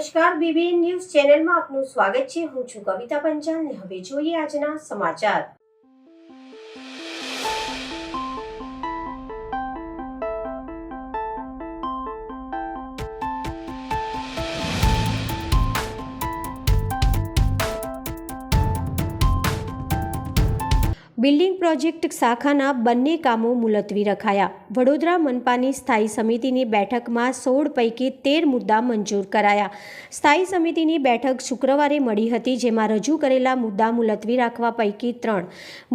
નમસ્કાર, BBN news ચેનલમાં આપનું સ્વાગત છે। હું છું કવિતા પંચાલ ને હવે જોઈએ આજના સમાચાર। બિલ્ડિંગ પ્રોજેક્ટ શાખાના બંને કામો મુલતવી રખાયા। વડોદરા મનપાની સ્થાયી સમિતિની બેઠકમાં 16 પૈકી 13 મુદ્દા મંજૂર કરાયા। સ્થાયી સમિતિની બેઠક શુક્રવારે મળી હતી, જેમાં રજૂ કરેલા મુદ્દા મુલતવી રાખવા પૈકી 3।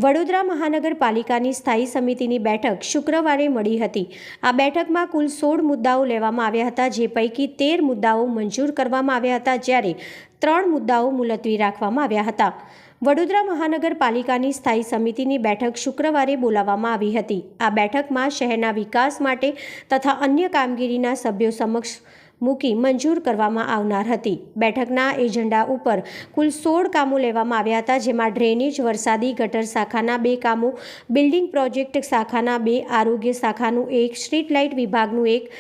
વડોદરા મહાનગરપાલિકાની સ્થાયી સમિતિની બેઠક શુક્રવારે મળી હતી। આ બેઠકમાં કુલ 16 મુદ્દાઓ લેવામાં આવ્યા હતા, જે પૈકી 13 મુદ્દાઓ મંજૂર કરવામાં આવ્યા હતા, જ્યારે 3 મુદ્દાઓ મુલતવી રાખવામાં આવ્યા હતા। વડોદરા મહાનગરપાલિકાની સ્થાયી સમિતિની બેઠક શુક્રવારે બોલાવવામાં આવી હતી। આ બેઠકમાં શહેરના વિકાસ માટે તથા અન્ય કામગીરીના સભ્યો સમક્ષ મૂકી મંજૂર કરવામાં આવનાર હતી। બેઠકના એજન્ડા ઉપર કુલ 16 કામો લેવામાં આવ્યા હતા, જેમાં ડ્રેનેજ, વરસાદી ગટર શાખાના 2 કામો, બિલ્ડિંગ પ્રોજેક્ટ શાખાના 2, આરોગ્ય શાખાનું 1, સ્ટ્રીટ લાઇટ વિભાગનું 1,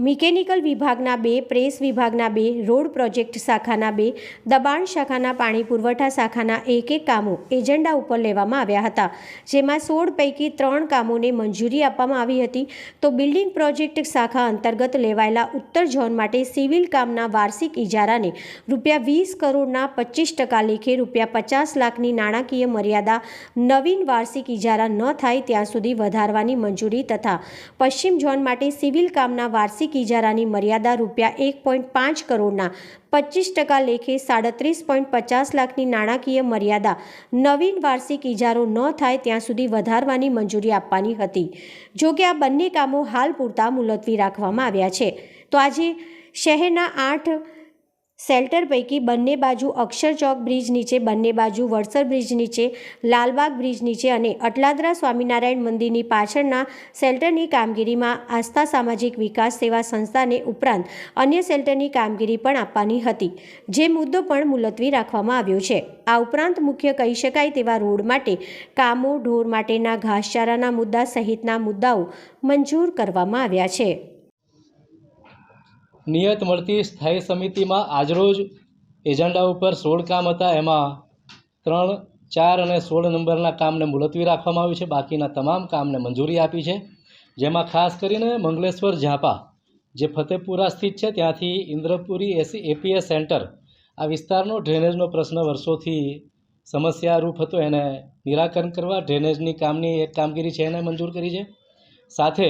મિકેનિકલ વિભાગના 2, પ્રેસ વિભાગના 2, રોડ પ્રોજેક્ટ શાખાના 2, દબાણ શાખાના પાણી પુરવઠા શાખાના 1 કામો એજન્ડા ઉપર લેવામાં આવ્યા હતા, જેમાં 16 પૈકી 3 કામોને મંજૂરી આપવામાં આવી હતી। તો બિલ્ડિંગ પ્રોજેક્ટ શાખા અંતર્ગત લેવાયેલા ઉત્તર ઝોન માટે સિવિલ કામના વાર્ષિક ઇજારાને ₹20 કરોડના 25% લેખે ₹50 લાખની નાણાકીય મર્યાદા નવીન વાર્ષિક ઇજારા ન થાય ત્યાં સુધી વધારવાની મંજૂરી તથા પશ્ચિમ ઝોન માટે સિવિલ કામના વાર્ષિક ઇજારાની મર્યાદા ₹1.5 કરોડના 25% લેખે ₹37.50 લાખની નાણાકીય મર્યાદા નવીન વાર્ષિક ઇજારો ન થાય ત્યાં સુધી વધારવાની મંજૂરી આપવાની હતી। જો કે આ બંને કામો હાલ પૂરતા મુલતવી રાખવામાં આવ્યા છે। તો આજે શહેરના 8 શેલ્ટર પૈકી બંને બાજુ અક્ષર ચોક બ્રિજ નીચે, બંને બાજુ વડસર બ્રિજ નીચે, લાલબાગ બ્રિજ નીચે અને અટલાદરા સ્વામિનારાયણ મંદિરની પાછળના શેલ્ટરની કામગીરીમાં આસ્થા સામાજિક વિકાસ સેવા સંસ્થાને ઉપરાંત અન્ય શેલ્ટરની કામગીરી પણ આપવાની હતી, જે મુદ્દો પણ મુલતવી રાખવામાં આવ્યો છે। આ ઉપરાંત મુખ્ય કહી શકાય તેવા રોડ માટે કામો, ઢોર માટેના ઘાસચારાના મુદ્દા સહિતના મુદ્દાઓ મંજૂર કરવામાં આવ્યા છે। નિયત મળતી સ્થાયી સમિતિમાં આજરોજ એજન્ડા ઉપર 16 કામ હતા, એમાં 3, 4 અને 16 નંબરના કામને મુલતવી રાખવામાં આવ્યું છે। બાકીના તમામ કામને મંજૂરી આપી છે, જેમાં ખાસ કરીને મંગલેશ્વર ઝાપા જે ફતેપુરા સ્થિત છે ત્યાંથી ઇન્દ્રપુરી એપીએસ સેન્ટર આ વિસ્તારનો ડ્રેનેજનો પ્રશ્ન વર્ષોથી સમસ્યારૂપ હતો, એને નિરાકરણ કરવા ડ્રેનેજની કામની એક કામગીરી છે એને મંજૂર કરી છે। સાથે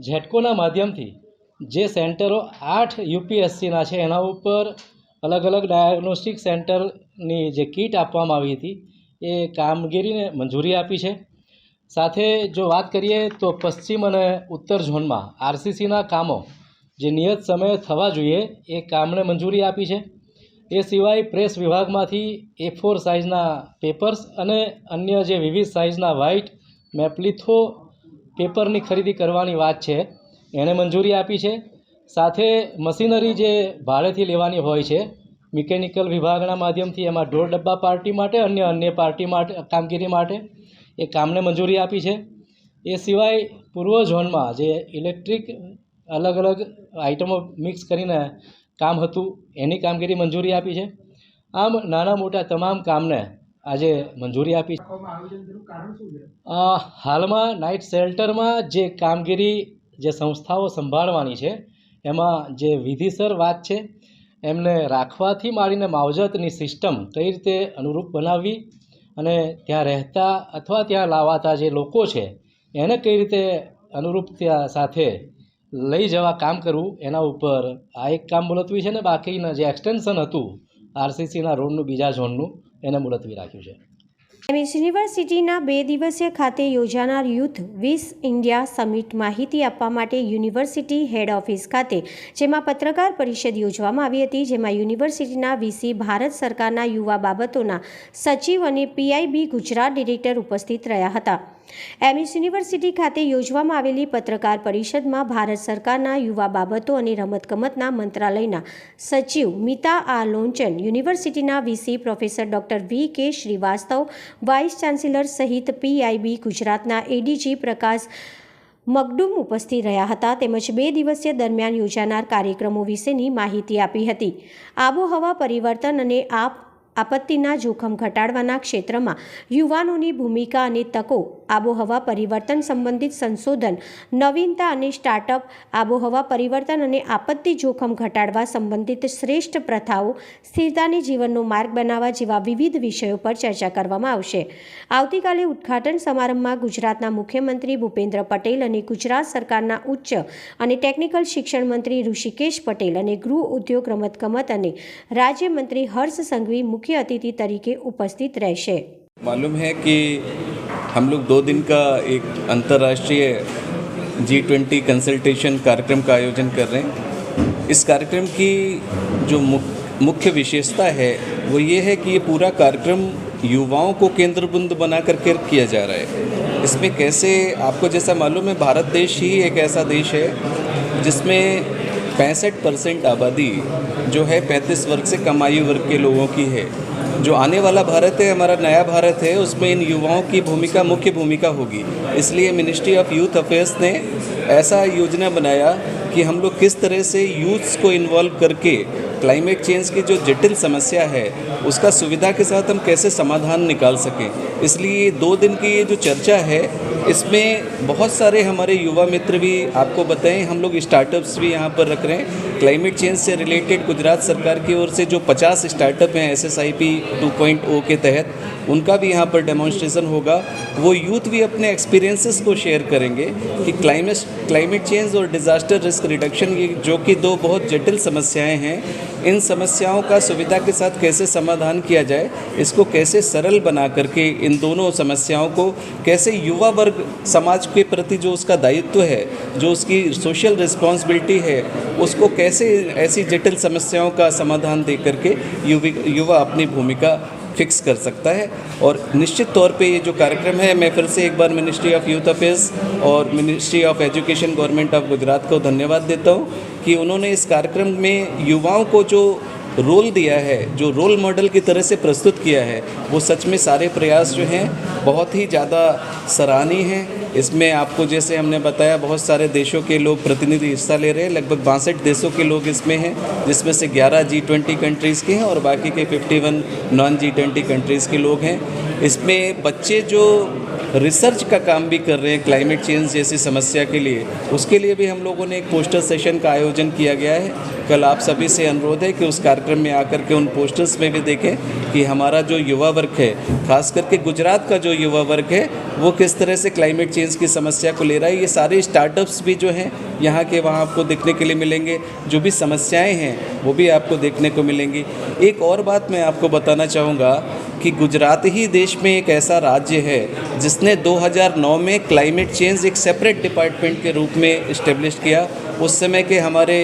ઝેટકોના માધ્યમથી જે સેન્ટરો 8 યુપીએસસીના છે એના ઉપર અલગ અલગ ડાયગ્નોસ્ટિક સેન્ટરની જે કીટ આપવામાં આવી હતી એ કામગીરીને મંજૂરી આપી છે। સાથે જો વાત કરીએ તો પશ્ચિમ અને ઉત્તર ઝોનમાં આરસીસીના કામો જે નિયત સમયે થવા જોઈએ એ કામને મંજૂરી આપી છે। એ સિવાય પ્રેસ વિભાગમાંથી A4 સાઇઝના પેપર્સ અને અન્ય જે વિવિધ સાઇઝના વ્હાઇટ મેપ્લિથો પેપરની ખરીદી કરવાની વાત છે એને મંજૂરી આપી છે। સાથે મશીનરી જે ભાડેથી લેવાની હોય છે મિકેનિકલ વિભાગના માધ્યમથી, એમાં ઢોર ડબ્બા પાર્ટી માટે અન્ય પાર્ટી માટે કામગીરી માટે એ કામને મંજૂરી આપી છે। એ સિવાય પૂર્વ ઝોનમાં જે ઇલેક્ટ્રિક અલગ અલગ આઇટમો મિક્સ કરીને કામ હતું એની કામગીરી મંજૂરી આપી છે। આમ નાના મોટા તમામ કામને આજે મંજૂરી આપી છે। હાલમાં નાઇટ શેલ્ટરમાં જે કામગીરી જે સંસ્થાઓ સંભાળવાની છે એમાં જે વિધિસર વાત છે એમને રાખવાથી માંડીને માવજતની સિસ્ટમ કઈ રીતે અનુરૂપ બનાવવી અને ત્યાં રહેતા અથવા ત્યાં લાવાતા જે લોકો છે એને કઈ રીતે અનુરૂપ ત્યાં સાથે લઈ જવા કામ કરવું એના ઉપર આ એક કામ મુલતવી છે, ને બાકીના જે એક્સટેન્શન હતું આરસીસીના રોડનું બીજા ઝોનનું એને મુલતવી રાખ્યું છે। એમએસ યુનિવર્સિટીના 2 દિવસીય ખાતે યોજાનાર યુથ વિસ ઇન્ડિયા સમિટ માહિતી આપવા માટે યુનિવર્સિટી હેડ ઓફિસ ખાતે, જેમાં પત્રકાર પરિષદ યોજવામાં આવી હતી, જેમાં યુનિવર્સિટીના વીસી, ભારત સરકારના યુવા બાબતોના સચિવ અને પીઆઈબી ગુજરાત ડિરેક્ટર ઉપસ્થિત રહ્યા હતા। એમએસ યુનિવર્સિટી ખાતે યોજવામાં આવેલી પત્રકાર પરિષદમાં ભારત સરકારના યુવા બાબતો અને રમતગમતના મંત્રાલયના સચિવ મિતા આર લોંચન, યુનિવર્સિટીના VC professor doctor V.K. Shrivastava, vice chancellor સહિત પીઆઈબી ગુજરાતના એડીજી પ્રકાશ મગડુમ ઉપસ્થિત રહ્યા હતા તેમજ 2 દિવસીય દરમિયાન યોજાનાર કાર્યક્રમો વિશેની માહિતી આપી હતી. આબોહવા પરિવર્તન અને આપત્તિના જોખમ ઘટાડવાના ક્ષેત્રમાં યુવાનોની ભૂમિકા અને તકો, આબોહવા પરિવર્તન સંબંધિત સંશોધન, નવીનતા અને સ્ટાર્ટઅપ, આબોહવા પરિવર્તન અને આપત્તિ જોખમ ઘટાડવા સંબંધિત શ્રેષ્ઠ પ્રથાઓ, સ્થિરતાની જીવનનો માર્ગ બનાવવા જેવા વિવિધ વિષયો પર ચર્ચા કરવામાં આવશે. આવતીકાલે ઉદ્ઘાટન સમારંભમાં ગુજરાતના મુખ્યમંત્રી ભૂપેન્દ્ર પટેલ અને ગુજરાત સરકારના ઉચ્ચ અને ટેકનિકલ શિક્ષણ મંત્રી ઋષિકેશ પટેલ અને ગૃહ ઉદ્યોગ, રમતગમત અને રાજ્યમંત્રી હર્ષ સંઘવી मुख्य अतिथि तरीके उपस्थित रहशे. मालूम है कि हम लोग 2 दिन का एक अंतर्राष्ट्रीय G20 कंसल्टेशन कार्यक्रम का आयोजन कर रहे हैं. इस कार्यक्रम की जो मुख्य विशेषता है वो ये है कि ये पूरा कार्यक्रम युवाओं को केंद्र बिंदु बना करके किया जा रहा है. इसमें कैसे, आपको जैसा मालूम है, भारत देश ही एक ऐसा देश है जिसमें 65% आबादी जो है 35 वर्ग से कम आयु वर्ग के लोगों की है. जो आने वाला भारत है, हमारा नया भारत है, उसमें इन युवाओं की भूमिका मुख्य भूमिका होगी. इसलिए मिनिस्ट्री ऑफ यूथ अफेयर्स ने ऐसा योजना बनाया कि हम लोग किस तरह से यूथ्स को इन्वॉल्व करके क्लाइमेट चेंज की जो जटिल समस्या है उसका सुविधा के साथ हम कैसे समाधान निकाल सकें. इसलिए 2 दिन की ये जो चर्चा है इसमें बहुत सारे हमारे युवा मित्र भी, आपको बताएं, हम लोग स्टार्टअप्स भी यहाँ पर रख रहे हैं. क्लाइमेट चेंज से रिलेटेड गुजरात सरकार की ओर से जो 50 स्टार्टअप हैं SSIP 2.0 के तहत, उनका भी यहाँ पर डेमोन्स्ट्रेशन होगा. वो यूथ भी अपने एक्सपीरियंसेस को शेयर करेंगे कि क्लाइमेट चेंज और डिज़ास्टर रिस्क रिडक्शन, ये जो कि 2 बहुत जटिल समस्याएं हैं, इन समस्याओं का सुविधा के साथ कैसे समाधान किया जाए, इसको कैसे सरल बना करके इन दोनों समस्याओं को कैसे युवा वर्ग समाज के प्रति जो उसका दायित्व है, जो उसकी सोशल रिस्पॉन्सिबिलिटी है, उसको कैसे ऐसी जटिल समस्याओं का समाधान दे करके युवा अपनी भूमिका फिक्स कर सकता है. और निश्चित तौर पे ये जो कार्यक्रम है, मैं फिर से एक बार मिनिस्ट्री ऑफ यूथ अफेयर्स और ministry of education government of Gujarat को धन्यवाद देता हूँ कि उन्होंने इस कार्यक्रम में युवाओं को जो रोल दिया है, जो रोल मॉडल की तरह से प्रस्तुत किया है, वो सच में सारे प्रयास जो हैं बहुत ही ज़्यादा सराहनीय हैं. इसमें आपको जैसे हमने बताया, बहुत सारे देशों के लोग प्रतिनिधि हिस्सा ले रहे हैं. लगभग 62 देशों के लोग इसमें हैं, जिसमें से 11 G20 कंट्रीज़ के हैं और बाकी के 51 नॉन G20 कंट्रीज़ के लोग हैं. इसमें बच्चे जो रिसर्च का काम भी कर रहे हैं क्लाइमेट चेंज जैसी समस्या के लिए, उसके लिए भी हम लोगों ने एक पोस्टर सेशन का आयोजन किया गया है. कल आप सभी से अनुरोध है कि उस कार्यक्रम में आकर के उन पोस्टर्स में भी देखें कि हमारा जो युवा वर्ग है, खास करके गुजरात का जो युवा वर्ग है, वो किस तरह से क्लाइमेट चेंज की समस्या को ले रहा है. ये सारे स्टार्टअप्स भी जो हैं यहाँ के वहाँ आपको देखने के लिए मिलेंगे. जो भी समस्याएं हैं वो भी आपको देखने को मिलेंगी. एक और बात मैं आपको बताना चाहूँगा कि गुजरात ही देश में एक ऐसा राज्य है जिसने 2009 में क्लाइमेट चेंज एक सेपरेट डिपार्टमेंट के रूप में इस्टेब्लिश किया. उस समय के हमारे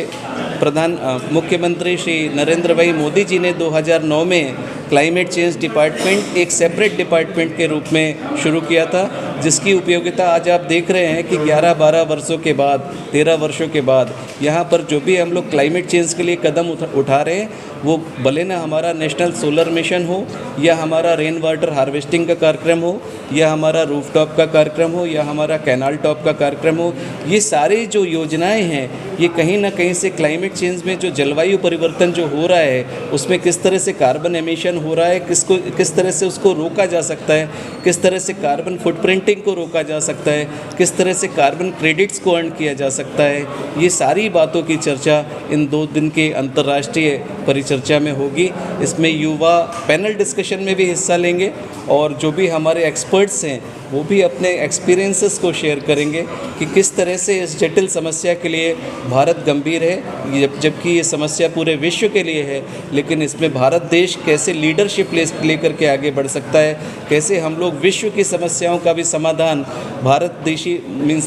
मुख्यमंत्री श्री नरेंद्र भाई मोदी जी ने 2009 में क्लाइमेट चेंज डिपार्टमेंट एक सेपरेट डिपार्टमेंट के रूप में शुरू किया था, जिसकी उपयोगिता आज आप देख रहे हैं कि 11-12 वर्षों के बाद, 13 वर्षों के बाद यहाँ पर जो भी हम लोग क्लाइमेट चेंज के लिए कदम उठा रहे हैं, वो भले ना हमारा नेशनल सोलर मिशन हो, या हमारा रेन वाटर हार्वेस्टिंग का कार्यक्रम हो, या हमारा रूफटॉप का कार्यक्रम हो, या हमारा कैनाल टॉप का कार्यक्रम हो, ये सारी जो योजनाएं हैं ये कहीं ना कहीं से क्लाइमेट चेंज में जो जलवायु परिवर्तन जो हो रहा है, उसमें किस तरह से कार्बन एमिशन हो रहा है, किस तरह से उसको रोका जा सकता है, किस तरह से कार्बन फुटप्रिंटिंग को रोका जा सकता है, किस तरह से कार्बन क्रेडिट्स को अर्न किया जा सकता है, ये सारी बातों की चर्चा इन 2 दिन के अंतर्राष्ट्रीय परिचर्चा में होगी. इसमें युवा पैनल डिस्कशन में भी हिस्सा लेंगे और जो भी हमारे एक्सपर्ट्स हैं वो भी अपने एक्सपीरियंसेस को शेयर करेंगे कि किस तरह से इस जटिल समस्या के लिए भारत गंभीर है, जबकि ये समस्या पूरे विश्व के लिए है. लेकिन इसमें भारत देश कैसे लीडरशिप लेकर के आगे बढ़ सकता है, कैसे हम लोग विश्व की समस्याओं का भी समाधान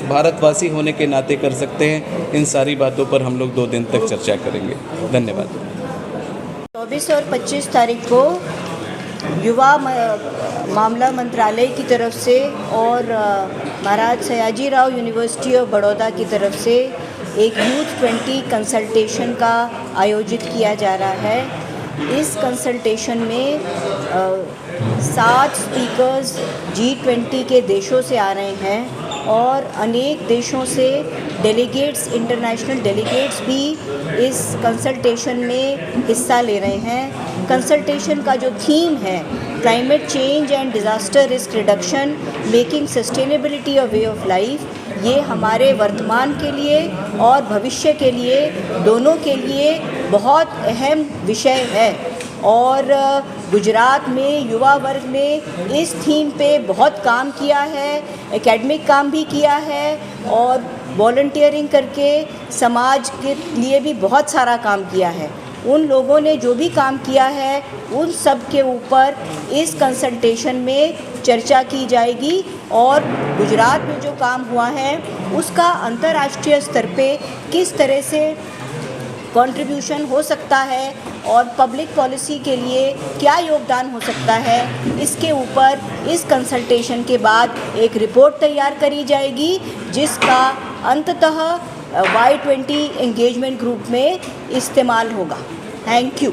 भारतवासी होने के नाते कर सकते हैं. इन सारी बातों पर हम लोग 2 दिन तक चर्चा करेंगे. धन्यवाद. 24 और 25 तारीख को युवा मामला मंत्रालय की तरफ से और महाराज सयाजीराव यूनिवर्सिटी ऑफ बड़ौदा की तरफ से एक यूथ 20 कंसल्टेशन का आयोजित किया जा रहा है. इस कंसल्टेशन में 7 स्पीकर्स G20 के देशों से आ रहे हैं और अनेक देशों से डेलीगेट्स, इंटरनेशनल डेलीगेट्स भी इस कंसल्टेशन में हिस्सा ले रहे हैं। कंसल्टेशन का जो थीम है climate change and disaster risk reduction, making sustainability a way of life, ये हमारे वर्तमान के लिए और भविष्य के लिए, दोनों के लिए बहुत अहम विषय है। और गुजरात में युवा वर्ग ने इस थीम पे बहुत काम किया है, एकेडमिक काम भी किया है और वॉलंटियरिंग करके समाज के लिए भी बहुत सारा काम किया है। उन लोगों ने जो भी काम किया है उन सब के ऊपर इस कंसल्टेशन में चर्चा की जाएगी और गुजरात में जो काम हुआ है उसका अंतर्राष्ट्रीय स्तर पे किस तरह से कंट्रीब्यूशन हो सकता है और पब्लिक पॉलिसी के लिए क्या योगदान हो सकता है, इसके ऊपर इस कंसल्टेशन के बाद एक रिपोर्ट तैयार करी जाएगी जिसका अंततः Y20 एंगेजमेंट ग्रुप में इस्तेमाल होगा। Thank you.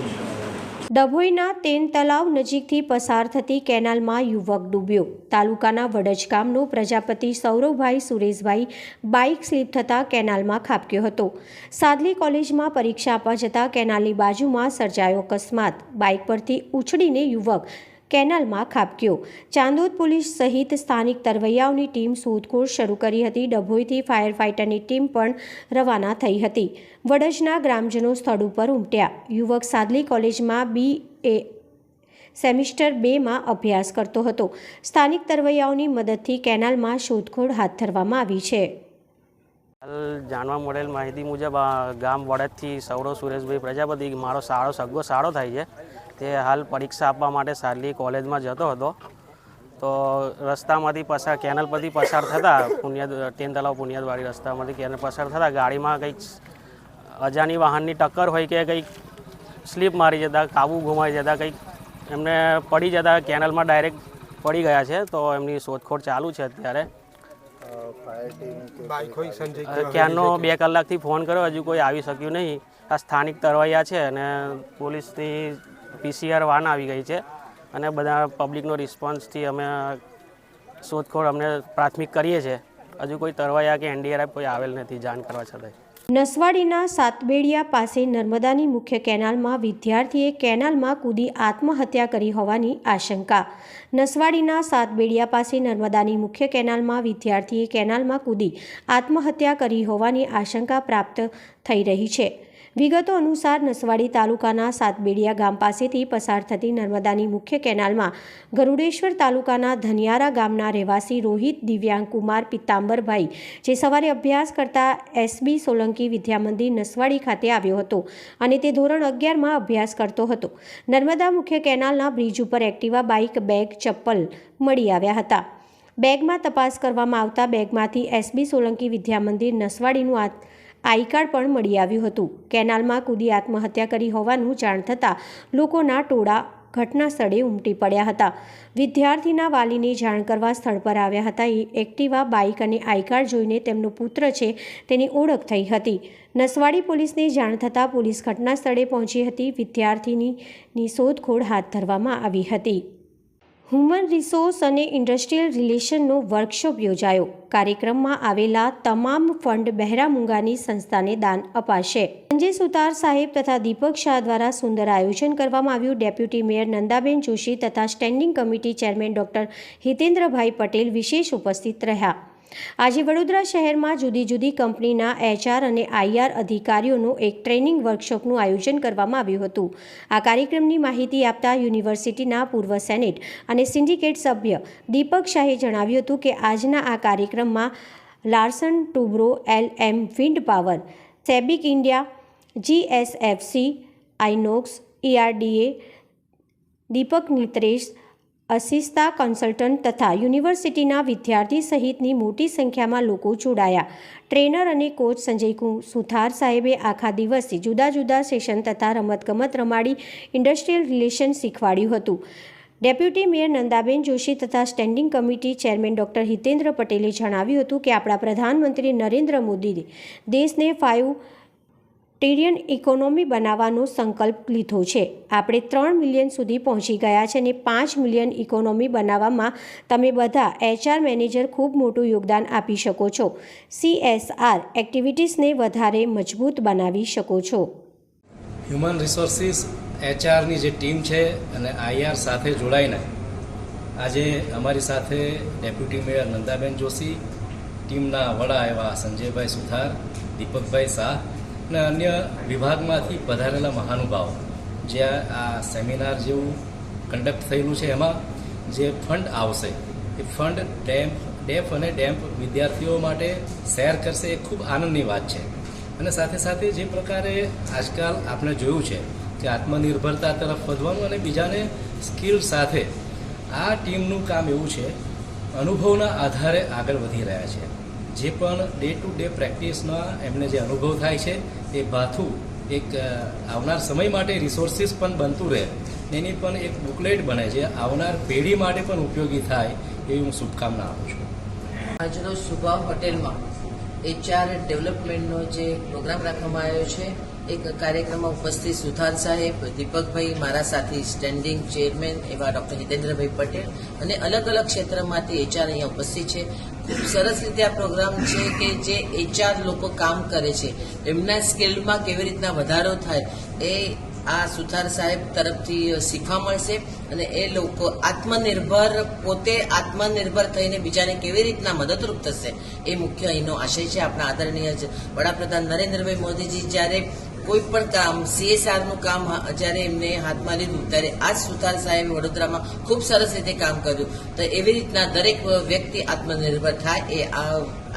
ડભોઈના તેન તલાવ નજીકથી પસાર થતી કેનાલમાં યુવક ડૂબ્યો. તાલુકાના વડજ ગામનો પ્રજાપતિ સૌરવભાઈ સુરેશભાઈ બાઇક સ્લીપ થતાં કેનાલમાં ખાબક્યો હતો. સાદલી કોલેજમાં પરીક્ષા આપવા જતાં કેનાલની બાજુમાં સર્જાયો અકસ્માત. બાઇક પરથી ઉછળીને યુવક કેનાલમાં ખાબક્યો. ચાંદોદ પોલીસ સહિત સ્થાનિક તરવૈયાઓની ટીમ શોધખોળ શરૂ કરી હતી. ડભોઈથી ફાયર ફાઇટરની ટીમ પણ રવાના થઈ હતી. વડજના ગ્રામજનો સ્થળ ઉપર ઉમટ્યા. યુવક સાદલી કોલેજમાં BA સેમિસ્ટર 2માં અભ્યાસ કરતો હતો. સ્થાનિક તરવૈયાઓની મદદથી કેનાલમાં શોધખોળ હાથ ધરવામાં આવી છે. હાલ જાણવા મળેલ માહિતી મુજબ ગામ વડદથી સૌરવ સુરેશભાઈ પ્રજાપતિ મારો સગો સાળો થાય છે. તે હાલ પરીક્ષા આપવા માટે સાદલી કોલેજમાં જતો હતો તો રસ્તામાંથી પસાર કેનલ પરથી પસાર થતાં તેન તલાવ પુનિયાદવાડી રસ્તામાંથી કેનલ પસાર થતાં ગાડીમાં કંઈક અજાણી વાહનની ટક્કર હોય કે કંઈક સ્લીપ મારી જતા, કાબુ ગુમાવી જતા, કંઈક એમને પડી જતા કેનલમાં ડાયરેક્ટ પડી ગયા છે. તો એમની શોધખોળ ચાલુ છે અત્યારે. ક્યારનો 2 કલાકથી ફોન કર્યો, હજુ કોઈ આવી શક્યું નહીં. આ સ્થાનિક તરવૈયા છે અને પોલીસની PCR વાન આવી ગઈ છે અને બધા પબ્લિકનો રિસ્પોન્સથી અમે શોધખોળ અમને પ્રાથમિક કરીએ છીએ. હજુ કોઈ તરવૈયા કે NDRF કોઈ આવેલ નથી જાણ કરવા છતાંય. નસવાડીના સાતબેડિયા પાસે નર્મદાની મુખ્ય કેનાલમાં વિદ્યાર્થીએ કેનાલમાં કૂદી આત્મહત્યા કરી હોવાની આશંકા. નસવાડીના સાતબેડિયા પાસે નર્મદાની મુખ્ય કેનાલમાં વિદ્યાર્થીએ કેનાલમાં કૂદી આત્મહત્યા કરી હોવાની આશંકા પ્રાપ્ત થઈ રહી છે. વિગતો અનુસાર નસવાડી તાલુકાના સાતબેડિયા ગામ પાસેથી પસાર થતી નર્મદાની મુખ્ય કેનાલમાં ગરુડેશ્વર તાલુકાના ધનિયારા ગામના રહેવાસી રોહિત દિવ્યાંગ કુમાર પિત્તાંબરભાઈ જે સવારે અભ્યાસ કરતા SB સોલંકી વિદ્યામંદિર નસવાડી ખાતે આવ્યો હતો અને તે ધોરણ 11માં અભ્યાસ કરતો હતો. નર્મદા મુખ્ય કેનાલના બ્રિજ ઉપર એક્ટિવા, બાઇક, બેગ, ચપ્પલ મળી આવ્યા હતા. બેગમાં તપાસ કરવામાં આવતા બેગમાંથી SB સોલંકી વિદ્યામંદિર નસવાડીનું આઈ કાર્ડ પણ મળી આવ્યું હતું. કેનાલમાં કૂદી આત્મહત્યા કરી હોવાનું જાણ થતાં લોકોના ટોળા ઘટના સ્થળે ઉમટી પડ્યા હતા. વિદ્યાર્થીના વાલીને જાણ કરવા સ્થળ પર આવ્યા હતા. એક્ટિવા, બાઇક અને આઈ કાર્ડ જોઈને તેમનો પુત્ર છે તેની ઓળખ થઈ હતી. નસવાડી પોલીસને જાણ થતાં પોલીસ ઘટના સ્થળે પહોંચી હતી. વિદ્યાર્થીની શોધખોળ હાથ ધરવામાં આવી હતી. હ્યુમન રિસોર્સ અને ઇન્ડસ્ટ્રીયલ રિલેશનનો વર્કશોપ યોજાયો. કાર્યક્રમમાં આવેલા તમામ ફંડ બહેરા મૂંગાની સંસ્થાને દાન અપાશે. સંજય સુતાર સાહેબ તથા દીપક શાહ દ્વારા સુંદર આયોજન કરવામાં આવ્યું. ડેપ્યુટી મેયર નંદાબેન જોશી તથા standing committee chairman doctor હિતેન્દ્રભાઈ Patel વિશેષ ઉપસ્થિત રહ્યા. આજે વડોદરા શહેરમાં જુદી જુદી કંપનીના HR અને IR અધિકારીઓનું એક ટ્રેનિંગ વર્કશોપનું આયોજન કરવામાં આવ્યું હતું. આ કાર્યક્રમની માહિતી આપતા યુનિવર્સિટીના પૂર્વ સેનેટ અને સિન્ડિકેટ સભ્ય દીપક શાહે જણાવ્યું હતું કે આજના આ કાર્યક્રમમાં Larsen Toubro, LM wind power, SABIC India, GSFC, Inox, ERDA, Deepak Nitrite, Assista consultant તથા યુનિવર્સિટીના વિદ્યાર્થી સહિતની મોટી સંખ્યામાં લોકો જોડાયા. ટ્રેનર અને કોચ સંજય સુથાર સાહેબે આખા દિવસથી જુદા જુદા સેશન તથા રમતગમત રમાડી ઇન્ડસ્ટ્રીયલ રિલેશન શીખવાડ્યું હતું. ડેપ્યુટી મેયર નંદાબેન જોશી તથા standing committee chairman doctor Hitendra પટેલે જણાવ્યું હતું કે આપણા પ્રધાનમંત્રી નરેન્દ્ર મોદીએ દેશને 5 ટ્રિલિયન ઇકોનોમી બનાવવાનો સંકલ્પ લીધો છે. આપણે 3 મિલિયન સુધી પહોંચી ગયા છે અને 5 મિલિયન ઇકોનોમી બનાવવામાં તમે બધા HR મેનેજર ખૂબ મોટું યોગદાન આપી શકો છો. CSR એક્ટિવિટીઝને વધારે મજબૂત બનાવી શકો છો. હ્યુમન રિસોર્સિસ HRની જે ટીમ છે અને IR સાથે જોડાઈને આજે અમારી સાથે ડેપ્યુટી મેયર નંદાબેન જોશી, ટીમના વડા એવા સંજયભાઈ સુથાર, દીપકભાઈ શાહ અને અન્ય વિભાગમાંથી પધારેલા મહાનુભાવો જે આ સેમિનાર જેવું કન્ડક્ટ થયેલું છે એમાં જે ફંડ આવશે એ ફંડ ડેફ અને ડેમ્પ વિદ્યાર્થીઓ માટે શેર કરશે એ ખૂબ આનંદની વાત છે. અને સાથે સાથે જે પ્રકારે આજકાલ આપણે જોયું છે કે આત્મનિર્ભરતા તરફ વધવાનું અને બીજાને સ્કિલ સાથે આ ટીમનું કામ એવું છે અનુભવના આધારે આગળ વધી રહ્યા છે. જે પણ ડે ટુ ડે પ્રેક્ટિસમાં એમને જે અનુભવ થાય છે એ ભાથું એક આવનાર સમય માટે રિસોર્સિસ પણ બનતું રહે, એની પણ એક બુકલેટ બને છે આવનાર પેઢી માટે પણ ઉપયોગી થાય એવી હું શુભકામના આપું છું. આજરોજ સુભાવ હોટેલમાં HR ડેવલપમેન્ટનો જે પ્રોગ્રામ રાખવામાં આવ્યો છે, એક કાર્યક્રમમાં ઉપસ્થિત સુથાર સાહેબ, દીપકભાઈ, મારા સાથી સ્ટેન્ડિંગ ચેરમેન એવા ડૉક્ટર હિતેન્દ્રભાઈ પટેલ અને અલગ અલગ ક્ષેત્રમાંથી HR અહીંયા ઉપસ્થિત છે. ખૂબ સરસ રીતે આ પ્રોગ્રામ છે કે જે HR લોકો કામ કરે છે એમના સ્કિલમાં કેવી રીતના વધારો થાય એ આ સુથાર સાહેબ તરફથી શીખવા મળશે અને એ લોકો પોતે આત્મનિર્ભર થઈને બીજાને કેવી રીતના મદદરૂપ થશે એ મુખ્ય અહીંનો આશય છે. આપણા આદરણીય વડાપ્રધાન નરેન્દ્રભાઈ મોદીજી જ્યારે કોઈ પણ કામ CSRનું કામ જ્યારે એમને હાથમાં લીધું ત્યારે આ સુથાર સાહેબે વડોદરામાં ખૂબ સરસ રીતે કામ કર્યું. તો એવી રીતના દરેક વ્યક્તિ આત્મનિર્ભર થાય એ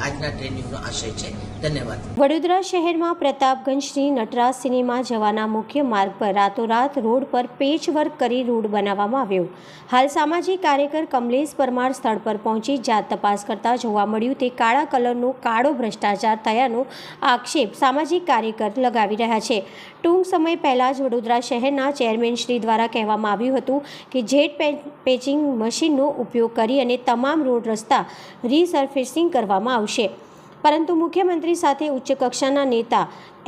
આજના ટ્રેનિંગનો આશય છે. ધન્યવાદ. વડોદરા શહેરમાં પ્રતાપગંજથી નટરાજ સિનેમા જવાના મુખ્ય માર્ગ પર રાતોરાત રોડ પર પેચવર્ક કરી રોડ બનાવવામાં આવ્યો. હાલ સામાજિક કાર્યકર કમલેશ પરમાર સ્થળ પર પહોંચી જાત તપાસ કરતા જોવા મળ્યું તે કાળા કલરનો કાળો ભ્રષ્ટાચાર થયાનો આક્ષેપ સામાજિક કાર્યકર લગાવી રહ્યા છે. ટૂંક સમય પહેલાં જ વડોદરા શહેરના ચેરમેન શ્રી દ્વારા કહેવામાં આવ્યું હતું કે જેટ પેચિંગ મશીનનો ઉપયોગ કરી અને તમામ રોડ રસ્તા રીસર્ફેસિંગ કરવામાં આવશે. પરંતુ મુખ્યમંત્રી સાથે ઉચ્ચ કક્ષાના નેતા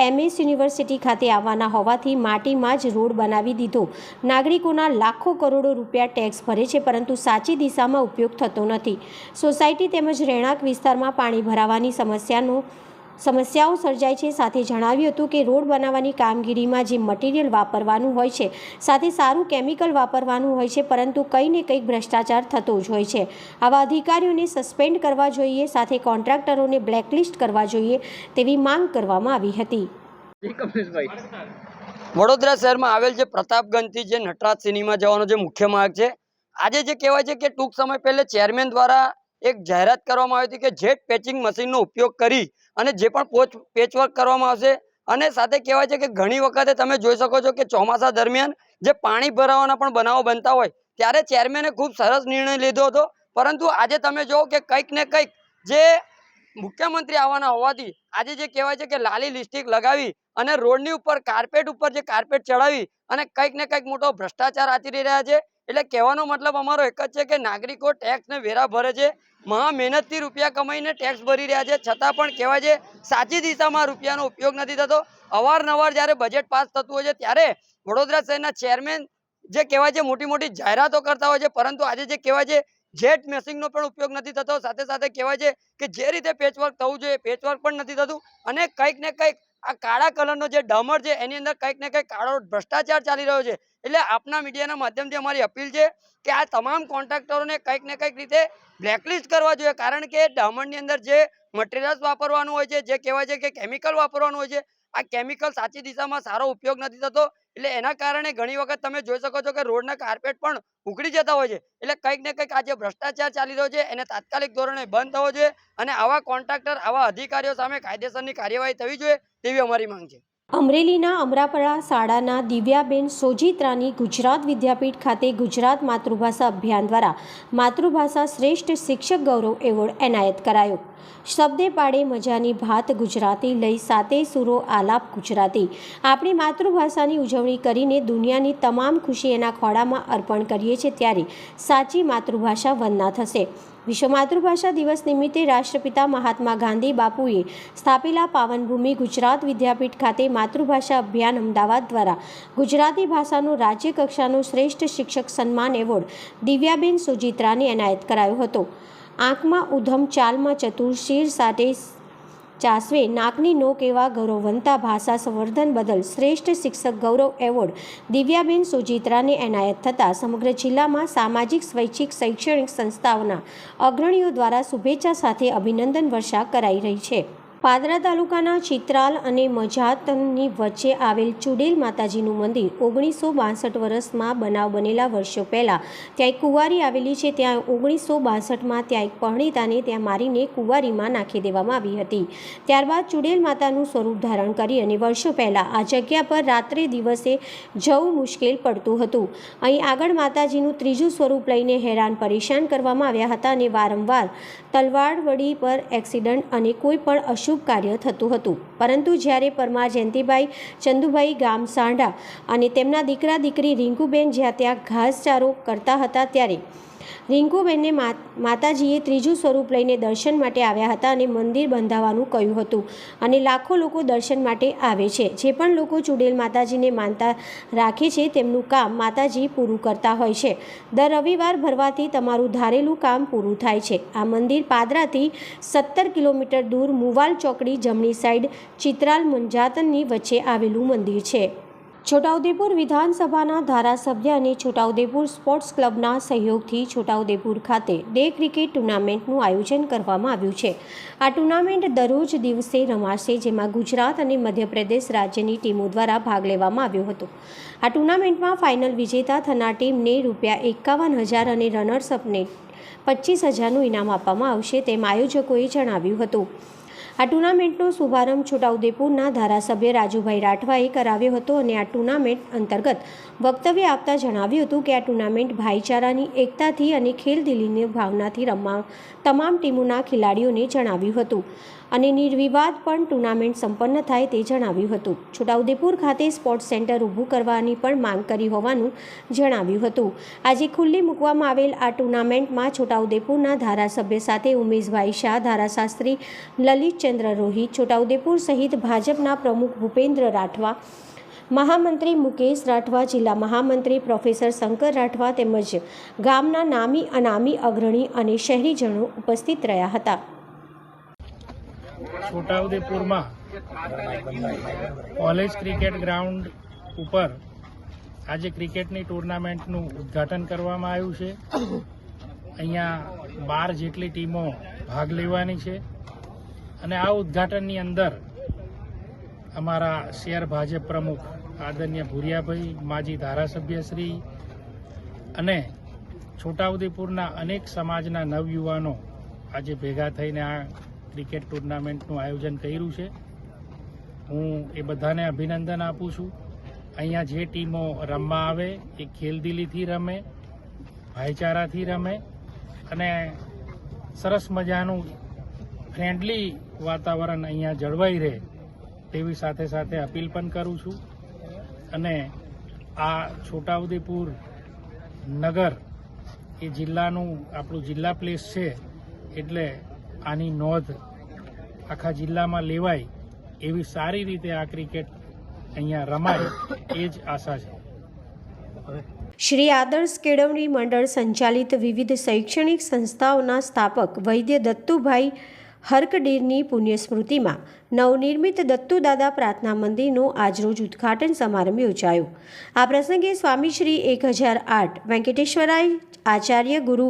MS યુનિવર્સિટી ખાતે આવવાના હોવાથી માટીમાં જ રોડ બનાવી દીધો. નાગરિકોના લાખો કરોડો રૂપિયા ટેક્સ ભરે છે પરંતુ સાચી દિશામાં ઉપયોગ થતો નથી. સોસાયટી તેમજ રહેણાંક વિસ્તારમાં પાણી ભરાવાની સમસ્યાઓ સર્જાય છે. સાથે જણાવ્યું હતું કે રોડ બનાવવાની કામગીરીમાં જે મટીરિયલ વાપરવાનું હોય છે સાથે સારું કેમિકલ વાપરવાનું હોય છે પરંતુ કંઈ ને કંઈક ભ્રષ્ટાચાર થતો જ હોય છે. આવા અધિકારીઓને સસ્પેન્ડ કરવા જોઈએ, સાથે કોન્ટ્રાક્ટરોને બ્લેકલિસ્ટ કરવા જોઈએ તેવી માંગ કરવામાં આવી હતી. વડોદરા શહેરમાં આવેલ જે પ્રતાપગંજથી જે નટરાજ સિનેમા જવાનો જે મુખ્ય માર્ગ છે, આજે જે કહેવાય છે કે ટૂંક સમય પહેલે ચેરમેન દ્વારા એક જાહેરાત કરવામાં આવી હતી કે જેટ પેચિંગ મશીનનો ઉપયોગ કરી અને જે પણ પેચવર્ક કરવામાં આવશે. અને સાથે કહેવાય છે કે ઘણી વખતે તમે જોઈ શકો છો કે ચોમાસા દરમિયાન જે પાણી ભરાવાના પણ બનાવો બનતા હોય ત્યારે ચેરમેને ખૂબ સરસ નિર્ણય લીધો હતો. પરંતુ આજે તમે જુઓ કે કંઈક ને કંઈક જે મુખ્યમંત્રી આવવાના હોવાથી આજે જે કહેવાય છે કે લાલી લિપસ્ટિક લગાવી અને રોડની ઉપર કાર્પેટ ચડાવી અને કંઈક ને કંઈક મોટો ભ્રષ્ટાચાર આચરી રહ્યા છે. એટલે કહેવાનો મતલબ અમારો એક જ છે કે નાગરિકો ટેક્સ ને વેરા ભરે છે, મહા મહેનતથી રૂપિયા કમાઈને ટેક્સ ભરી રહ્યા છે, છતાં પણ કહેવાય છે સાચી દિશામાં રૂપિયાનો ઉપયોગ નથી થતો. અવારનવાર જ્યારે બજેટ પાસ થતું હોય છે ત્યારે વડોદરા શહેરના ચેરમેન જે કહેવાય છે મોટી મોટી જાહેરાતો કરતા હોય છે, પરંતુ આજે જે કહેવાય છે જેટ મેશિનનો પણ ઉપયોગ નથી થતો. સાથે સાથે કહેવાય છે કે જે રીતે પેચવર્ક થવું જોઈએ પેચવર્ક પણ નથી થતું અને કંઈક ને કંઈક આ કાળા કલરનો જે ડમર છે એની અંદર કંઈક ને કંઈક કાળો ભ્રષ્ટાચાર ચાલી રહ્યો છે. એટલે આપના મીડિયાના માધ્યમથી અમારી અપીલ છે કે આ તમામ કોન્ટ્રાક્ટરોને કંઈક ને કંઈક રીતે બ્લેકલિસ્ટ કરવા જોઈએ. કારણ કે ડામરની અંદર જે મટીરિયલ્સ વાપરવાનું હોય છે, જે કહેવાય છે કે કેમિકલ વાપરવાનું હોય છે, આ કેમિકલ સાચી દિશામાં સારો ઉપયોગ નથી થતો. એટલે એના કારણે ઘણી વખત તમે જોઈ શકો છો કે રોડના કાર્પેટ પણ ઉખડી જતા હોય છે. એટલે કંઈક ને કંઈક આ જે ભ્રષ્ટાચાર ચાલી રહ્યો છે એને તાત્કાલિક ધોરણે બંધ થવો જોઈએ અને આવા કોન્ટ્રાક્ટર આવા અધિકારીઓ સામે કાયદેસરની કાર્યવાહી થવી જોઈએ તેવી અમારી માંગ છે. અમરેલીના અમરાપરા શાળાના દિવ્યાબેન સોજીત્રાની ગુજરાત વિદ્યાપીઠ ખાતે ગુજરાત માતૃભાષા અભિયાન દ્વારા માતૃભાષા શ્રેષ્ઠ શિક્ષક ગૌરવ એવોર્ડ એનાયત કરાયો. શબ્દે પાડે મજાની ભાત ગુજરાતી લઈ સાતે સુરો આલાપ ગુજરાતી. આપણી માતૃભાષાની ઉજવણી કરીને દુનિયાની તમામ ખુશી એના ખોળામાં અર્પણ કરીએ છીએ ત્યારે સાચી માતૃભાષા વંદના થશે. વિશ્વ માતૃભાષા દિવસ નિમિત્તે રાષ્ટ્રપિતા મહાત્મા ગાંધી બાપુએ સ્થાપેલા પાવનભૂમિ ગુજરાત વિદ્યાપીઠ ખાતે માતૃભાષા અભિયાન અમદાવાદ દ્વારા ગુજરાતી ભાષાનો રાજ્ય કક્ષાનો શ્રેષ્ઠ શિક્ષક સન્માન એવોર્ડ દિવ્યાબેન સુજિત્રાને એનાયત કરાયો હતો. આંખમાં ઉધમ ચાલમાં ચતુર શીર સાથે ચાસવે નાકની નોક એવા ગૌરવવંતા ભાષા સંવર્ધન બદલ શ્રેષ્ઠ શિક્ષક ગૌરવ એવોર્ડ દિવ્યાબેન સુજિત્રાને એનાયત થતાં સમગ્ર જિલ્લામાં સામાજિક સ્વૈચ્છિક શૈક્ષણિક સંસ્થાઓના અગ્રણીઓ દ્વારા શુભેચ્છા સાથે અભિનંદન વર્ષા કરાઈ રહી છે. પાદરા તાલુકાના ચિત્રાલ અને મજાતની વચ્ચે આવેલ ચુડેલ માતાજીનું મંદિર 1962 વર્ષમાં બનાવ બનેલા વર્ષો પહેલાં ત્યાં એક કુંવારી આવેલી છે. ત્યાં 1962માં ત્યાં એક પરણિતાને ત્યાં મારીને કુંવારીમાં નાખી દેવામાં આવી હતી. ત્યારબાદ ચુડેલ માતાનું સ્વરૂપ ધારણ કરી અને વર્ષો પહેલાં આ જગ્યા પર રાત્રે દિવસે જવું મુશ્કેલ પડતું હતું. અહીં આગળ માતાજીનું ત્રીજું સ્વરૂપ લઈને હેરાન પરેશાન કરવામાં આવ્યા હતા અને વારંવાર તલવારવડી પર એક્સિડન્ટ અને કોઈ પણ અશુભ કાર્ય થતું હતું. પરંતુ જ્યારે પરમાર જયંતિભાઈ ચંદુભાઈ ગામ સાંઢા અને તેમના દીકરા દીકરી રિંકુબેન જ્યાં ત્યાં ઘાસચારો કરતા હતા ત્યારે રિંકુબેનને માતાજીએ ત્રીજું સ્વરૂપ લઈને દર્શન માટે આવ્યા હતા અને મંદિર બંધાવવાનું કહ્યું હતું અને લાખો લોકો દર્શન માટે આવે છે. જે પણ લોકો ચુડેલ માતાજીને માનતા રાખે છે તેમનું કામ માતાજી પૂરું કરતા હોય છે. દર રવિવાર ભરવાથી તમારું ધારેલું કામ પૂરું થાય છે. આ મંદિર પાદરાથી 17 કિલોમીટર દૂર મુવાલ ચોકડી જમણી સાઈડ ચિત્રાલ મંજાતનની વચ્ચે આવેલું મંદિર છે. છોટાઉદેપુર વિધાનસભાના ધારાસભ્ય અને છોટાઉદેપુર સ્પોર્ટ્સ ક્લબના સહયોગથી છોટાઉદેપુર ખાતે ડે ક્રિકેટ ટુર્નામેન્ટનું આયોજન કરવામાં આવ્યું છે. આ ટુર્નામેન્ટ દરરોજ દિવસે રમાશે, જેમાં ગુજરાત અને મધ્યપ્રદેશ રાજ્યની ટીમો દ્વારા ભાગ લેવામાં આવ્યો હતો. આ ટુર્નામેન્ટમાં ફાઇનલ વિજેતા થનાર ટીમને ₹51,000 અને રનર્સઅપને ₹25,000નું ઇનામ આપવામાં આવશે તેમ આયોજકોએ જણાવ્યું હતું. આ ટુર્નામેન્ટનો શુભારંભ છોટાઉદેપુરના ધારાસભ્ય રાજુભાઈ રાઠવાએ કરાવ્યો હતો અને આ ટુર્નામેન્ટ અંતર્ગત વક્તવ્ય આપતા જણાવ્યું હતું કે આ ટુર્નામેન્ટ ભાઈચારાની એકતાથી અને ખેલદિલીની ભાવનાથી રમવા તમામ ટીમોના ખેલાડીઓને જણાવ્યું હતું અને નિર્વિવાદ પણ ટુર્નામેન્ટ સંપન્ન થાય તે જણાવ્યું હતું. છોટાઉદેપુર ખાતે સ્પોર્ટ્સ સેન્ટર ઊભું કરવાની પણ માંગ કરી હોવાનું જણાવ્યું હતું. આજે ખુલ્લી મૂકવામાં આવેલ આ ટુર્નામેન્ટમાં છોટાઉદેપુરના ધારાસભ્ય સાથે ઉમેશભાઈ શાહ, ધારાશાસ્ત્રી લલિતચંદ્ર રોહિત, છોટાઉદેપુર સહિત ભાજપના પ્રમુખ ભૂપેન્દ્ર રાઠવા, મહામંત્રી મુકેશ રાઠવા, જિલ્લા મહામંત્રી પ્રોફેસર શંકર રાઠવા તેમજ ગામના નામી અનામી અગ્રણી અને શહેરીજનો ઉપસ્થિત રહ્યા હતા. છોટાઉદેપુરમાં કોલેજ ક્રિકેટ ગ્રાઉન્ડ ઉપર આજે ક્રિકેટની ટુર્નામેન્ટનું ઉદ્ઘાટન કરવામાં આવ્યું છે. અહીંયા 12 જેટલી ટીમો ભાગ લેવાની છે અને આ ઉદ્ઘાટનની અંદર અમારા શહેર ભાજપ પ્રમુખ આદરણીય ભુરિયાભાઈ, માજી ધારાસભ્ય શ્રી અને છોટાઉદેપુરના અનેક સમાજના નવયુવાનો આજે ભેગા થઈને આ ક્રિકેટ ટુર્નામેન્ટનું આયોજન કર્યું છે. હું એ બધાને અભિનંદન આપું છું. અહીંયા જે ટીમો રમવા આવે એ ખેલદિલીથી રમે, ભાઈચારાથી રમે અને સરસ મજાનું ફ્રેન્ડલી વાતાવરણ અહીંયા જળવાઈ રહે તેવી સાથે સાથે અપીલ પણ કરું છું. અને આ છોટાઉદેપુર નગર એ જિલ્લાનું આપણું જિલ્લા પ્લેસ છે એટલે આની નોંધ આખા જિલ્લામાં લેવાય એવી સારી રીતે આ ક્રિકેટ અહીંયા રમાય એ જ આશા છે. શ્રી આદર્શ કેળવણી મંડળ સંચાલિત વિવિધ શૈક્ષણિક સંસ્થાઓના સ્થાપક વૈદ્ય દત્તુભાઈ હરકડેરની પુણ્યસ્મૃતિમાં નવનિર્મિત દત્તુદાદા પ્રાર્થના મંદિરનો આજરોજ ઉદ્ઘાટન સમારંભ યોજાયો. આ પ્રસંગે સ્વામી શ્રી 1008 વેંકટેશ્વરાય આચાર્ય ગુરુ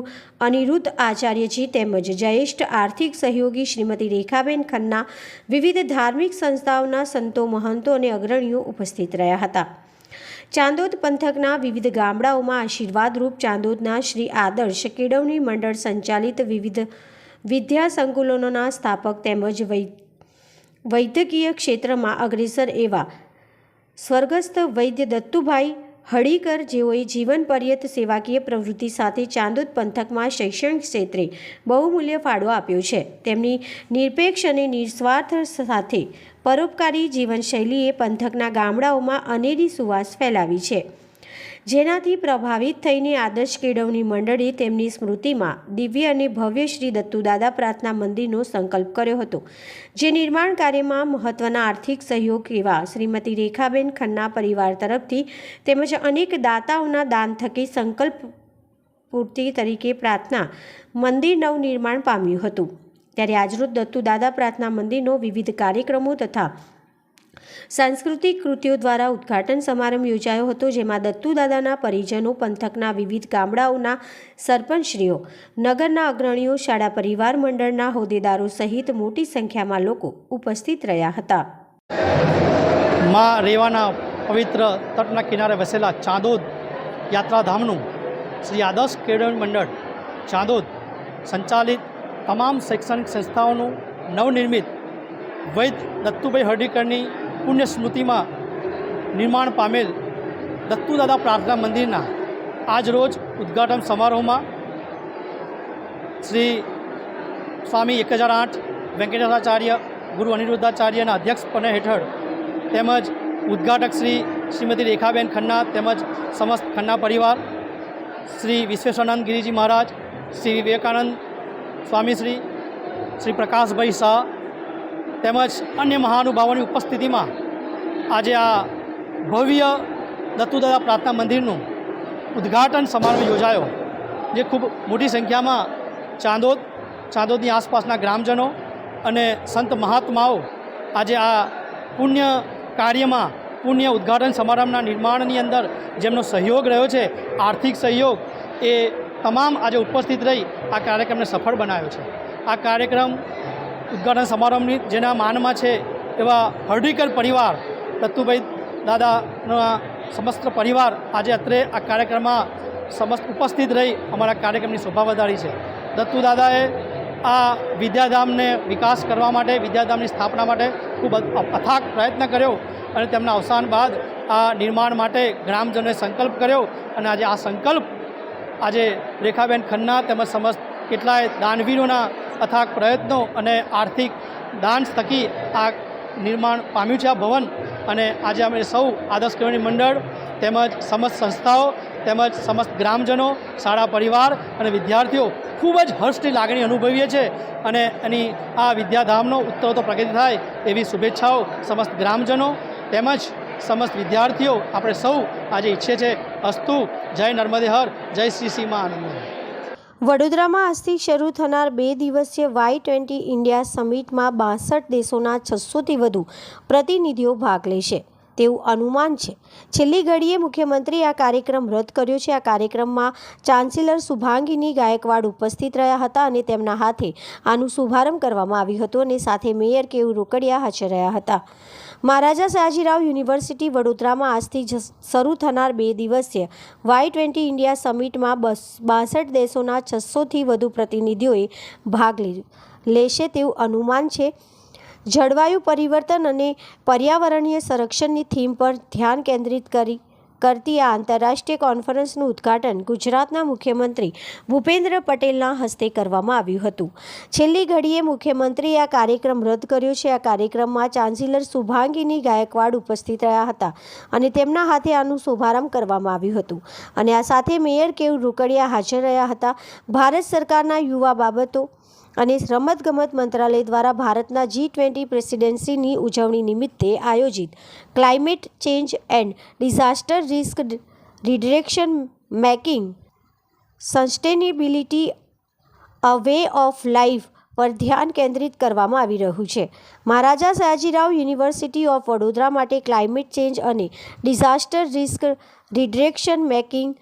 અનિરુદ્ધ આચાર્યજી તેમજ જ્યેષ્ઠ આર્થિક સહયોગી શ્રીમતી રેખાબેન ખન્ના, વિવિધ ધાર્મિક સંસ્થાઓના સંતો, મહંતો અને અગ્રણીઓ ઉપસ્થિત રહ્યા હતા. ચાંદોદ પંથકના વિવિધ ગામડાઓમાં આશીર્વાદરૂપ ચાંદોદના શ્રી આદર્શ કેળવણી મંડળ સંચાલિત વિવિધ વિદ્યા સંકુલોના સ્થાપક તેમજ વૈદ્યકીય ક્ષેત્રમાં અગ્રેસર એવા સ્વર્ગસ્થ વૈદ્ય દત્તુભાઈ હળીકર, જેઓએ જીવન પર્યંત સેવાકીય પ્રવૃત્તિ સાથે ચાંદોદ પંથકમાં શૈક્ષણિક ક્ષેત્રે બહુમૂલ્ય ફાળો આપ્યો છે. તેમની નિરપેક્ષ અને નિસ્વાર્થ સાથે પરોપકારી જીવનશૈલીએ પંથકના ગામડાઓમાં અનેરી સુવાસ ફેલાવી છે, જેનાથી પ્રભાવિત થઈને આદર્શ કેળવણી મંડળે તેમની સ્મૃતિમાં દિવ્ય અને ભવ્ય શ્રી દત્તુદાદા પ્રાર્થના મંદિરનો સંકલ્પ કર્યો હતો, જે નિર્માણ કાર્યમાં મહત્વના આર્થિક સહયોગ એવા શ્રીમતી રેખાબેન ખન્ના પરિવાર તરફથી તેમજ અનેક દાતાઓના દાન થકી સંકલ્પ પૂર્તિ તરીકે પ્રાર્થના મંદિર નવનિર્માણ પામ્યું હતું. ત્યારે આજરોજ દત્તુદાદા પ્રાર્થના મંદિરનો વિવિધ કાર્યક્રમો તથા સાંસ્કૃતિક કૃતિઓ દ્વારા ઉદ્ઘાટન સમારંભ યોજાયો હતો, જેમાં દત્તુદાદાના પરિજનો, પંથકના વિવિધ ગામડાઓના સરપંચશ્રીઓ, નગરના અગ્રણીઓ, શાળા પરિવાર મંડળના હોદ્દેદારો સહિત મોટી સંખ્યામાં લોકો ઉપસ્થિત રહ્યા હતા. માં રેવાના પવિત્ર તટના કિનારે વસેલા ચાંદોદ યાત્રાધામનું શ્રી આદર્શ કેળવણી મંડળ ચાંદોદ સંચાલિત તમામ શૈક્ષણિક સંસ્થાઓનું નવનિર્મિત વૈદ દત્તુભાઈ હર્ડીકરની પુણ્ય સ્મૃતિમાં નિર્માણ પામેલ દત્તુદાદા પ્રાર્થના મંદિરના આજરોજ ઉદ્ઘાટન સમારોહમાં શ્રી સ્વામી 1008 વેંકટેશાચાર્ય ગુરુ અનિરુદ્ધાચાર્યના અધ્યક્ષપદ હેઠળ તેમજ ઉદ્ઘાટક શ્રીમતી રેખાબેન ખન્ના તેમજ સમસ્ત ખન્ના પરિવાર, શ્રી વિશ્વેશ્વરાનંદ ગિરિજી મહારાજ, શ્રી વિવેકાનંદ સ્વામીશ્રી, શ્રી પ્રકાશભાઈ શાહ તેમજ અન્ય મહાનુભાવોની ઉપસ્થિતિમાં આજે આ ભવ્ય દત્તુદાદા પ્રાર્થના મંદિરનું ઉદ્ઘાટન સમારોહ યોજાયો, જે ખૂબ મોટી સંખ્યામાં ચાંદોદની આસપાસના ગ્રામજનો અને સંત મહાત્માઓ આજે આ પુણ્ય કાર્યમાં, પુણ્ય ઉદ્ઘાટન સમારંભના નિર્માણની અંદર જેમનો સહયોગ રહ્યો છે, આર્થિક સહયોગ, એ તમામ આજે ઉપસ્થિત રહી આ કાર્યક્રમને સફળ બનાવ્યો છે. આ કાર્યક્રમ ઉદ્ઘાટન સમારંભની જેના માનમાં છે એવા હર્ડીકર પરિવાર, દત્તુભાઈ દાદાના સમસ્ત પરિવાર આજે અત્રે આ કાર્યક્રમમાં સમસ્ત ઉપસ્થિત રહી અમારા કાર્યક્રમની શોભા વધારી છે. દત્તુદાદાએ આ વિદ્યાધામને વિકાસ કરવા માટે, વિદ્યાધામની સ્થાપના માટે ખૂબ અથાગ પ્રયત્ન કર્યો અને તેમના અવસાન બાદ આ નિર્માણ માટે ગ્રામજનોએ સંકલ્પ કર્યો અને આજે આ સંકલ્પ આજે રેખાબેન ખન્ના તેમજ સમસ્ત કેટલાય દાનવીરોના અથાગ પ્રયત્નો અને આર્થિક દાન થકી આ નિર્માણ પામ્યું છે આ ભવન. અને આજે અમે સૌ આદર્શ કેળવણી મંડળ તેમજ સમસ્ત સંસ્થાઓ તેમજ સમસ્ત ગ્રામજનો, શાળા પરિવાર અને વિદ્યાર્થીઓ ખૂબ જ હર્ષની લાગણી અનુભવીએ છીએ અને એની આ વિદ્યાધામનો ઉત્તરોત્તર પ્રગતિ થાય એવી શુભેચ્છાઓ સમસ્ત ગ્રામજનો તેમજ સમસ્ત વિદ્યાર્થીઓ આપણે સૌ આજે ઈચ્છીએ છીએ. અસ્તુ. જય નર્મદે હર, જય શ્રી સીમા આનંદ. વડોદરામાં આજથી શરૂ થનાર 2 દિવસીય Y20 ઇન્ડિયા સમિટમાં 62 દેશોના 600થી વધુ પ્રતિનિધિઓ ભાગ લેશે તેવું અનુમાન છે. છેલ્લી ઘડીએ મુખ્યમંત્રીએ આ કાર્યક્રમ રદ કર્યો છે. આ કાર્યક્રમમાં ચાન્સેલર શુભાંગીની ગાયકવાડ ઉપસ્થિત રહ્યા હતા અને તેમના હાથે આનું શુભારંભ કરવામાં આવ્યું હતું અને સાથે મેયર કેયુ રોકડિયા હાજર રહ્યા હતા. મહારાજા સયાજીરાવ યુનિવર્સિટી વડોદરામાં આજથી શરૂ થનાર 2 દિવસીય Y20 ઇન્ડિયા સમિટમાં 62 દેશોના 600થી વધુ પ્રતિનિધિઓએ ભાગ લેશે તેવું અનુમાન છે. જળવાયુ પરિવર્તન અને પર્યાવરણીય સંરક્ષણની થીમ પર ધ્યાન કેન્દ્રિત કરતી આ આંતરરાષ્ટ્રીય કોન્ફરન્સનું ઉદ્ઘાટન ગુજરાતના મુખ્યમંત્રી ભૂપેન્દ્ર પટેલના હસ્તે કરવામાં આવ્યું હતું. છેલ્લી ઘડીએ મુખ્યમંત્રીએ આ કાર્યક્રમ રદ કર્યો છે. આ કાર્યક્રમમાં ચાન્સેલર શુભાંગીની ગાયકવાડ ઉપસ્થિત રહ્યા હતા અને તેમના હાથે આનું શુભારંભ કરવામાં આવ્યું હતું અને આ સાથે મેયર કેયુ રોકડિયા હાજર રહ્યા હતા. ભારત સરકારના યુવા બાબતો અને રમતગમત મંત્રાલય દ્વારા ભારતના G20 પ્રેસિડેન્સીની ઉજવણી નિમિત્તે આયોજિત climate change and disaster risk reduction making sustainability a way of life પર ધ્યાન કેન્દ્રિત કરવામાં આવી રહ્યું છે. મહારાજા સયાજીરાવ યુનિવર્સિટી ઓફ વડોદરા માટે ક્લાઇમેટ ચેન્જ અને disaster risk reduction making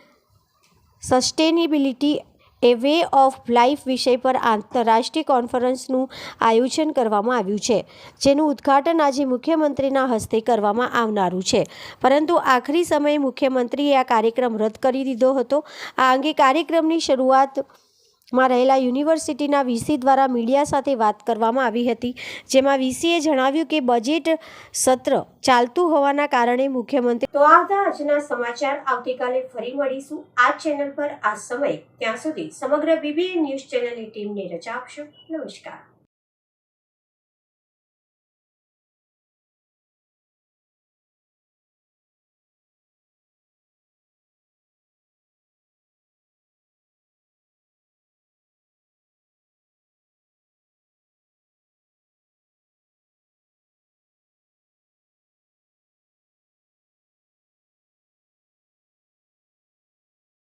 sustainability A way of life વિષય પર આંતરરાષ્ટ્રીય કોન્ફરન્સનું આયોજન કરવામાં આવ્યું છે, જેનું ઉદ્ઘાટન આજે મુખ્યમંત્રીના હસ્તે કરવામાં આવનારું છે. પરંતુ આખરી સમયે મુખ્યમંત્રીએ આ કાર્યક્રમ રદ કરી દીધો હતો. આ અંગે કાર્યક્રમની શરૂઆત માં રહેલા યુનિવર્સિટીના વીસી દ્વારા મીડિયા સાથે વાત કરવામાં આવી હતી, જેમાં વીસીએ જણાવ્યું કે બજેટ સત્ર ચાલતું હોવાના કારણે મુખ્યમંત્રી. તો આ હતા આજના સમાચાર. આવતીકાલે ફરી મળીશું આ ચેનલ પર આ સમય. ત્યાં સુધી સમગ્ર BBN ન્યૂઝ ચેનલની ટીમને રજા આપશો. નમસ્કાર.